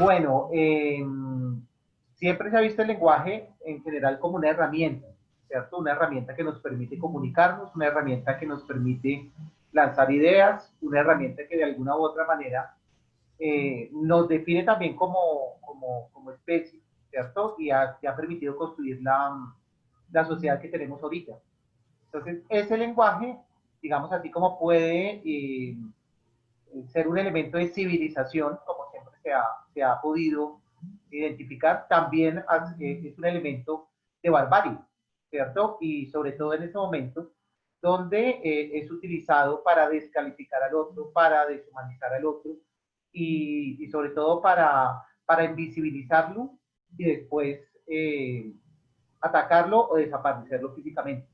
Bueno, siempre se ha visto el lenguaje en general como una herramienta, ¿cierto? Una herramienta que nos permite comunicarnos, una herramienta que nos permite lanzar ideas, una herramienta que de alguna u otra manera nos define también como especie, ¿cierto? Y ha permitido construir la sociedad que tenemos ahorita. Entonces, ese lenguaje, digamos así como puede ser un elemento de civilización, como siempre se ha podido identificar, también es un elemento de barbarie, ¿cierto? Y sobre todo en ese momento, donde es utilizado para descalificar al otro, para deshumanizar al otro y sobre todo para invisibilizarlo y después atacarlo o desaparecerlo físicamente.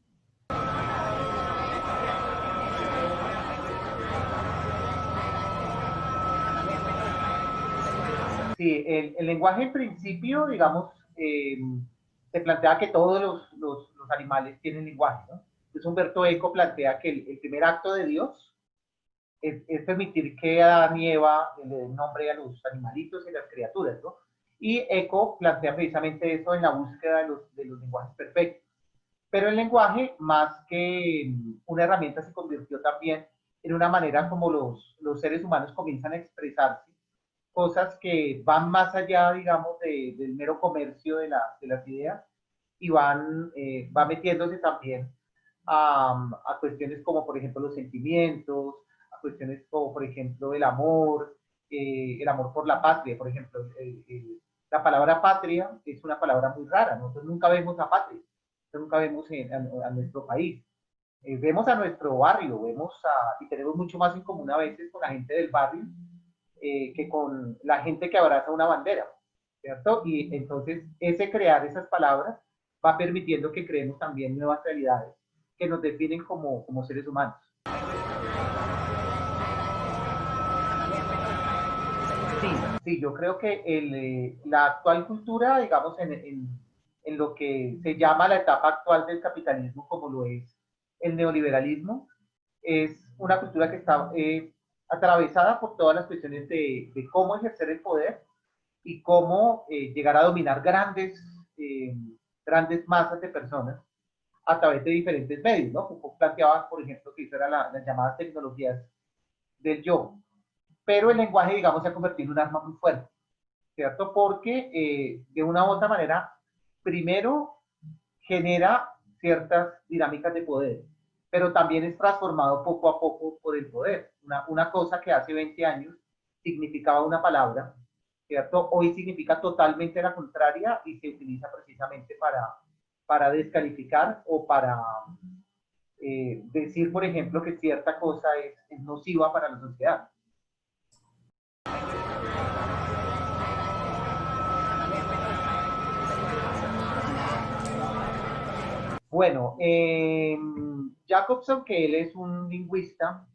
Sí, el lenguaje en principio, digamos, se plantea que todos los animales tienen lenguaje, ¿no? Entonces Humberto Eco plantea que el primer acto de Dios es permitir que Adán y Eva le den nombre a los animalitos y las criaturas, ¿no? Y Eco plantea precisamente eso en la búsqueda de los lenguajes perfectos. Pero el lenguaje, más que una herramienta, se convirtió también en una manera como los seres humanos comienzan a expresarse cosas que van más allá, digamos, del mero comercio de las ideas y va metiéndose también a cuestiones como, por ejemplo, los sentimientos, a cuestiones como, por ejemplo, el amor por la patria, por ejemplo. La palabra patria es una palabra muy rara, nosotros nunca vemos a patria, nosotros nunca vemos a nuestro país. Vemos a nuestro barrio, y tenemos mucho más en común a veces con la gente del barrio que con la gente que abraza una bandera, ¿cierto? Y entonces ese crear esas palabras va permitiendo que creemos también nuevas realidades que nos definen como seres humanos. Sí, sí, yo creo que la actual cultura, digamos, en lo que se llama la etapa actual del capitalismo, como lo es el neoliberalismo, es una cultura que está atravesada por todas las cuestiones de cómo ejercer el poder y cómo llegar a dominar eh, grandes masas de personas a través de diferentes medios, ¿no? Foucault planteaba, por ejemplo, que eso era las llamadas tecnologías del yo. Pero el lenguaje, digamos, se ha convertido en un arma muy fuerte, ¿cierto? Porque de una u otra manera, primero genera ciertas dinámicas de poder, pero también es transformado poco a poco por el poder. Una cosa que hace 20 años significaba una palabra, ¿cierto? Hoy significa totalmente la contraria y se utiliza precisamente para descalificar o para decir, por ejemplo, que cierta cosa es nociva para la sociedad. Bueno, Jacobson, que él es un lingüista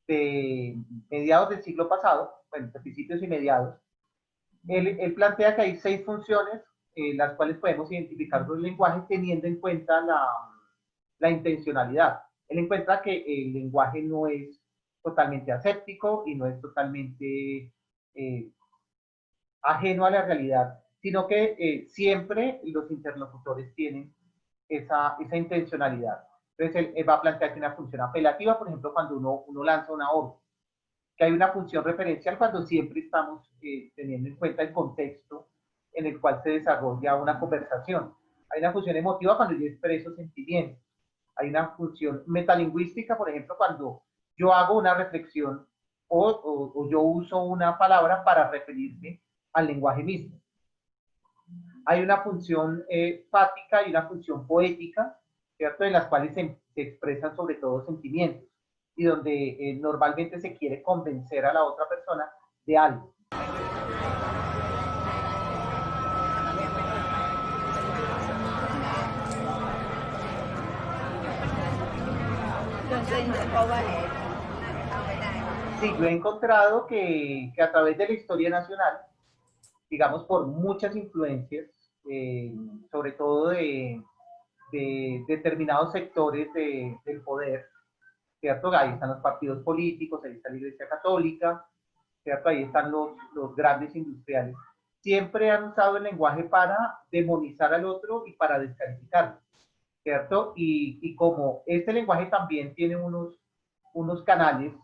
de mediados del siglo pasado, bueno, de principios y mediados, él plantea que hay 6 funciones las cuales podemos identificar los lenguajes teniendo en cuenta la intencionalidad. Él encuentra que el lenguaje no es totalmente aséptico y no es totalmente eh, ajeno a la realidad, sino que siempre los interlocutores tienen esa intencionalidad. Entonces él va a plantear que una función apelativa, por ejemplo, cuando uno lanza una orden, que hay una función referencial cuando siempre estamos teniendo en cuenta el contexto en el cual se desarrolla una conversación. Hay una función emotiva cuando yo expreso sentimientos. Hay una función metalingüística, por ejemplo, cuando yo hago una reflexión o yo uso una palabra para referirme al lenguaje mismo. Hay una función fática y una función poética, ¿cierto? En las cuales se expresan sobre todo sentimientos y donde normalmente se quiere convencer a la otra persona de algo. Sí, yo he encontrado que a través de la historia nacional, digamos por muchas influencias, sobre todo de determinados sectores del poder, ¿cierto? Ahí están los partidos políticos, ahí está la Iglesia Católica, ¿cierto? Ahí están los grandes industriales. Siempre han usado el lenguaje para demonizar al otro y para descalificarlo, ¿cierto? Y como este lenguaje también tiene unos canales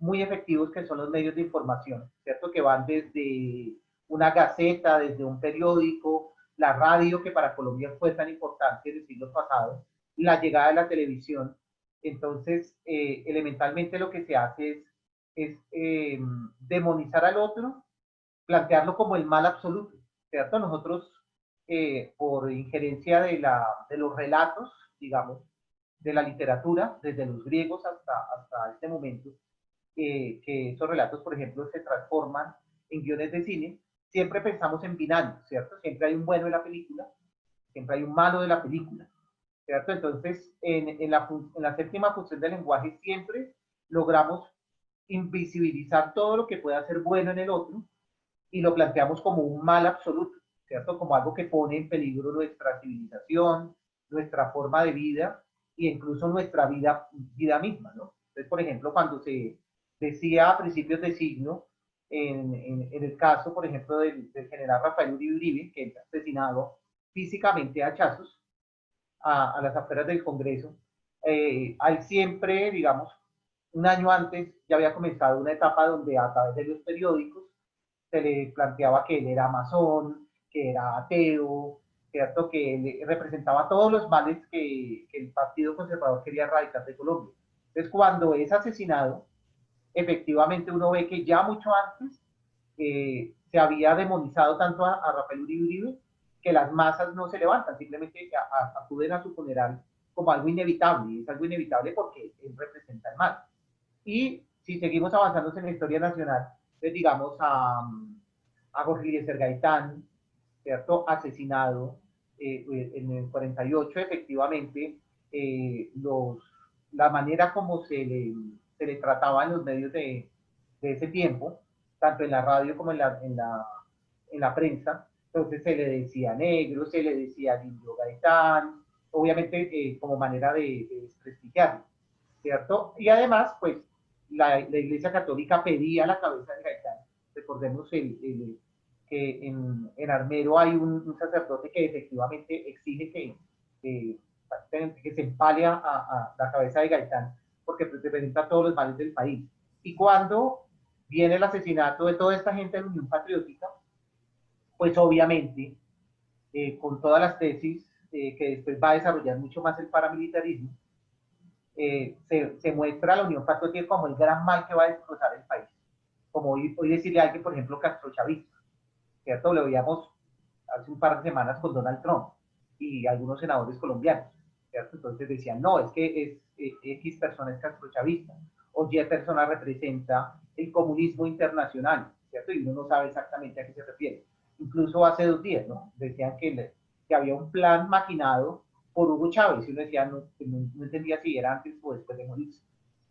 muy efectivos que son los medios de información, ¿cierto? Que van desde una gaceta, desde un periódico, la radio, que para Colombia fue tan importante en el siglo pasado, la llegada de la televisión. Entonces, elementalmente lo que se hace es demonizar al otro, plantearlo como el mal absoluto, ¿cierto? Nosotros, por injerencia de los relatos, digamos, de la literatura, desde los griegos hasta este momento, que esos relatos, por ejemplo, se transforman en guiones de cine, siempre pensamos en binarios, ¿cierto? Siempre hay un bueno de la película, siempre hay un malo de la película, ¿cierto? Entonces, en la séptima función del lenguaje siempre logramos invisibilizar todo lo que pueda ser bueno en el otro y lo planteamos como un mal absoluto, ¿cierto? Como algo que pone en peligro nuestra civilización, nuestra forma de vida e incluso nuestra vida misma, ¿no? Entonces, por ejemplo, cuando se decía a principios de siglo, en el caso, por ejemplo, del general Rafael Uribe Uribe, que es asesinado físicamente a hachazos a las afueras del Congreso, hay siempre, digamos, un año antes ya había comenzado una etapa donde a través de los periódicos se le planteaba que él era masón, que era ateo, ¿cierto? Que él representaba todos los males que el Partido Conservador quería erradicar de Colombia. Entonces, cuando es asesinado, efectivamente uno ve que ya mucho antes se había demonizado tanto a Rafael Uribe Uribe que las masas no se levantan, simplemente acuden a su funeral como algo inevitable, y es algo inevitable porque él representa el mal. Y si seguimos avanzando en la historia nacional, pues digamos a Jorge Eliezer Gaitán, ¿cierto? Asesinado en el 48, efectivamente, la manera como se le trataba en los medios de ese tiempo, tanto en la radio como en la prensa, entonces se le decía negro, se le decía indio Gaitán, obviamente como manera de desprestigiarlo, ¿cierto? Y además, pues, la Iglesia Católica pedía la cabeza de Gaitán. Recordemos que en Armero hay un sacerdote que efectivamente exige que se empale a la cabeza de Gaitán, porque representa todos los males del país. Y cuando viene el asesinato de toda esta gente de la Unión Patriótica, pues obviamente, con todas las tesis que después va a desarrollar mucho más el paramilitarismo, se muestra a la Unión Patriótica como el gran mal que va a destrozar el país. Como hoy decirle a alguien, por ejemplo, castrochavista, ¿cierto? Lo veíamos hace un par de semanas con Donald Trump y algunos senadores colombianos, ¿cierto? Entonces decían, no, es que X persona es castrochavista, o Y persona representa el comunismo internacional, ¿cierto? Y uno no sabe exactamente a qué se refiere. Incluso hace 2 días, ¿no? Decían que había un plan maquinado por Hugo Chávez, y uno decía, no entendía si era antes o después de morirse.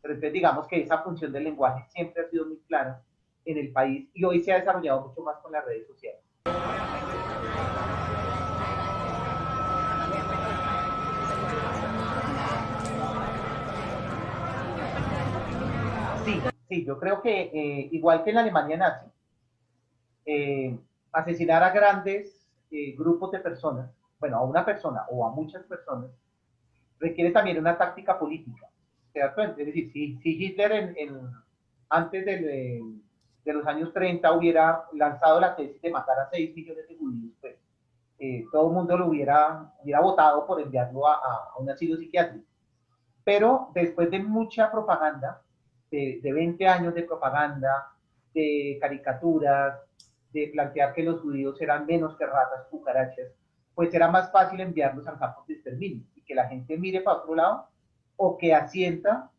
Pero entonces digamos que esa función del lenguaje siempre ha sido muy clara en el país y hoy se ha desarrollado mucho más con las redes sociales. Sí, sí, yo creo que igual que en la Alemania nazi, eh, asesinar a grandes grupos de personas, bueno, a una persona o a muchas personas, requiere también una táctica política, ¿cierto? Es decir, si Hitler antes de los años 30 hubiera lanzado la tesis de matar a 6 millones de judíos, pues todo el mundo lo hubiera votado por enviarlo a un asilo psiquiátrico. Pero después de mucha propaganda, de 20 años de propaganda, de caricaturas, de plantear que los judíos eran menos que ratas, cucarachas, pues era más fácil enviarlos al campo de exterminio y que la gente mire para otro lado o que asienta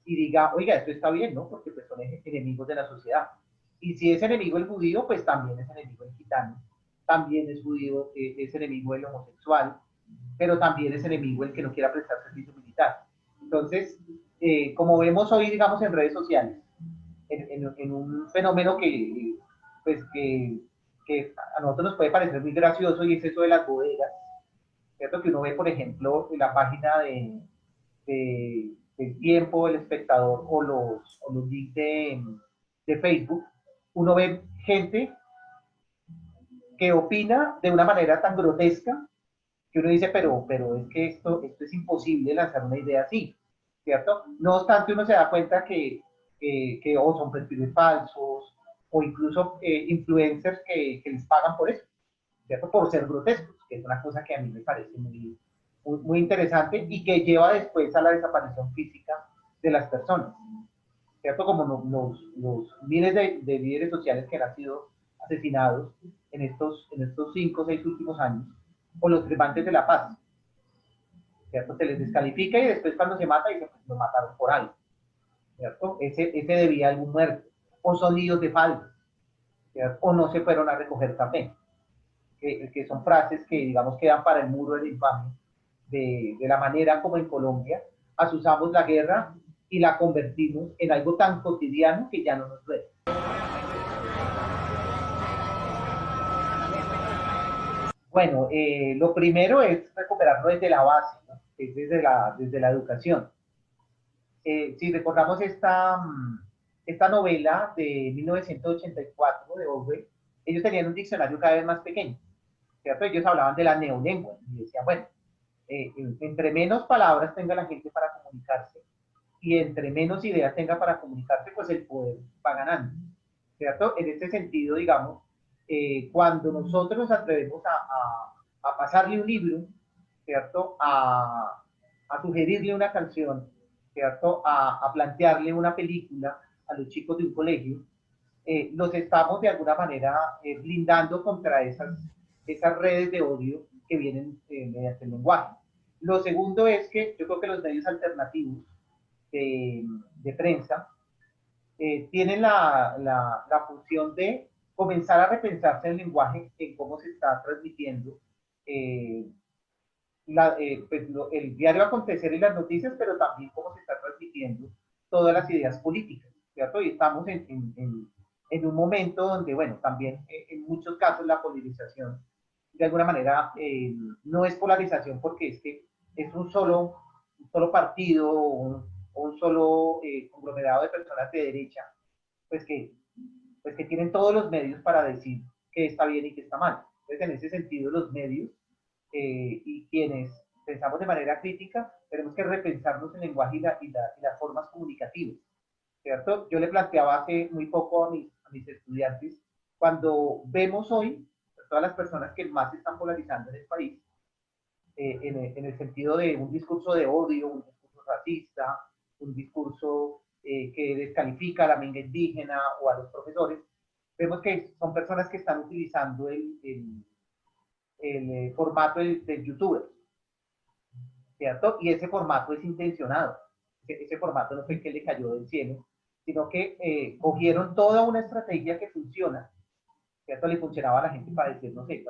y diga, oiga, esto está bien, ¿no? Porque pues son enemigos de la sociedad. Y si es enemigo el judío, pues también es enemigo el gitano, también es judío, es enemigo el homosexual, pero también es enemigo el que no quiera prestar servicio militar. Entonces, como vemos hoy, digamos, en redes sociales, en un fenómeno pues, que a nosotros nos puede parecer muy gracioso y es eso de las bodegas, ¿cierto? Que uno ve, por ejemplo, en la página del Tiempo, El Espectador o los links de Facebook, uno ve gente que opina de una manera tan grotesca que uno dice, pero es que esto es imposible lanzar una idea así, ¿cierto? No obstante, uno se da cuenta que o son perfiles falsos, o incluso influencers que les pagan por eso, ¿cierto? Por ser grotescos, que es una cosa que a mí me parece muy interesante y que lleva después a la desaparición física de las personas, ¿cierto? Como los miles de líderes sociales que han sido asesinados en estos 5 o 6 últimos años, o los firmantes de la paz, ¿cierto? Se les descalifica y después cuando se mata dicen, pues lo mataron por algo, ¿cierto? Ese debía algún muerto, o son nidos de falda, ¿cierto? O no se fueron a recoger café, que son frases que, digamos, quedan para el muro de la infamia, de la manera como en Colombia asusamos la guerra y la convertimos en algo tan cotidiano que ya no nos duele. Bueno, lo primero es recuperarlo desde la base, ¿no? Es desde la educación. Si recordamos esta novela de 1984 de Orwell, ellos tenían un diccionario cada vez más pequeño, ¿cierto? Ellos hablaban de la neolengua y decían, bueno, entre menos palabras tenga la gente para comunicarse y entre menos ideas tenga para comunicarse, pues el poder va ganando, ¿cierto? En este sentido, digamos, cuando nosotros nos atrevemos a pasarle un libro, ¿cierto? A sugerirle una canción, ¿cierto? A plantearle una película a los chicos de un colegio, los estamos de alguna manera blindando contra esas redes de odio que vienen mediante el lenguaje. Lo segundo es que yo creo que los medios alternativos de prensa tienen la función de comenzar a repensarse el lenguaje en cómo se está transmitiendo eh, pues, el diario acontecer y las noticias, pero también cómo se está transmitiendo todas las ideas políticas, ¿cierto? Y estamos en un momento donde, bueno, también en muchos casos la polarización, de alguna manera, no es polarización porque es que es un solo partido o un solo conglomerado de personas de derecha, pues que tienen todos los medios para decir qué está bien y qué está mal. Entonces, en ese sentido, los medios y quienes pensamos de manera crítica, tenemos que repensarnos el lenguaje y las formas comunicativas, ¿cierto? Yo le planteaba hace muy poco a mis estudiantes, cuando vemos hoy todas las personas que más se están polarizando en el país, en el sentido de un discurso de odio, un discurso racista, un discurso que descalifica a la minga indígena o a los profesores, vemos que son personas que están utilizando el formato del youtuber, ¿cierto? Y ese formato es intencionado. Ese formato no fue el que le cayó del cielo, sino que cogieron toda una estrategia que funciona, ¿cierto? Le funcionaba a la gente para decir, no sé,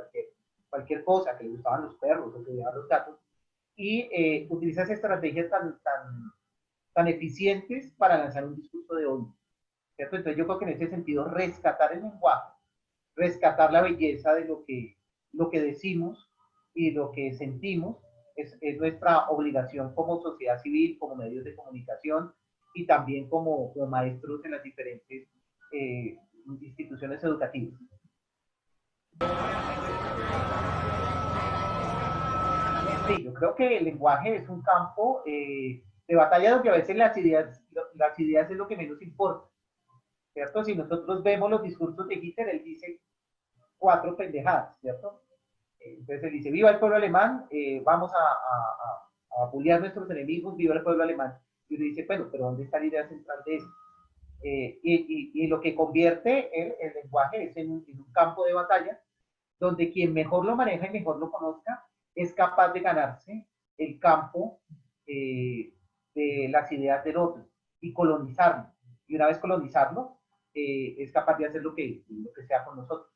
cualquier cosa, que le gustaban los perros o que le gustaban los gatos, y utiliza esas estrategias tan eficientes para lanzar un discurso de odio, ¿cierto? Entonces yo creo que en ese sentido rescatar el lenguaje, rescatar la belleza de lo que decimos y lo que sentimos es nuestra obligación como sociedad civil, como medios de comunicación y también como maestros en las diferentes instituciones educativas. Sí, yo creo que el lenguaje es un campo de batalla donde a veces las ideas es lo que menos importa, ¿cierto? Si nosotros vemos los discursos de Hitler, él dice 4 pendejadas, ¿cierto? Entonces él dice, viva el pueblo alemán, vamos a bullear a nuestros enemigos, viva el pueblo alemán. Y uno dice, bueno, pero ¿dónde está la idea central de eso? Y lo que convierte el lenguaje es en un campo de batalla donde quien mejor lo maneja y mejor lo conozca es capaz de ganarse el campo de las ideas del otro y colonizarlo. Y una vez colonizarlo, es capaz de hacer lo que sea con nosotros.